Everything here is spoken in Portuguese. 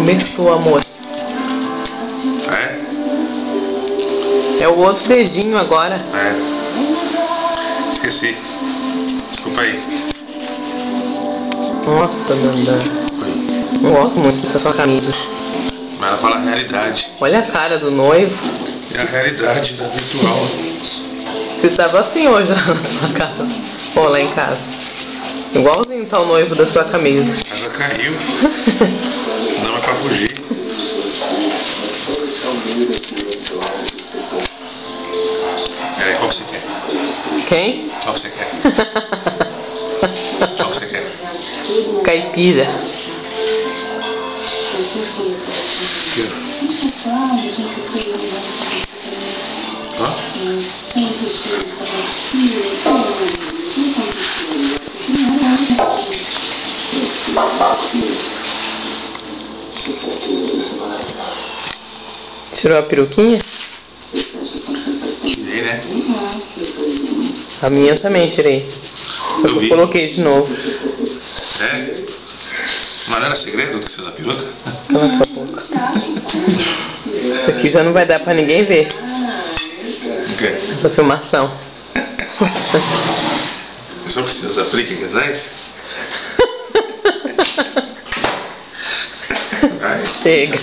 Começou, amor. É? É o outro beijinho agora. É. Esqueci. Desculpa aí. Nossa, Dandan. Oi. Não gosto muito dessa sua camisa. Mas ela fala a realidade. Olha a cara do noivo. É a realidade da virtual. Você tava assim hoje lá na sua casa. Ou lá em casa. Igualzinho tá o noivo da sua camisa. Ela caiu. Não é pra fugir. Peraí, qual que você quer? Quem? Qual que você quer? Qual que você quer? Caipira. Aqui, ó. Ó. Tirou a peruquinha? Tirei, né? A minha também tirei. Só que eu coloquei de novo. É? Mas não era segredo que você usa peruca? Cala a boca. Isso aqui já não vai dar pra ninguém ver. O quê? Essa filmação. Eu só preciso usar flick aqui atrás? Chega.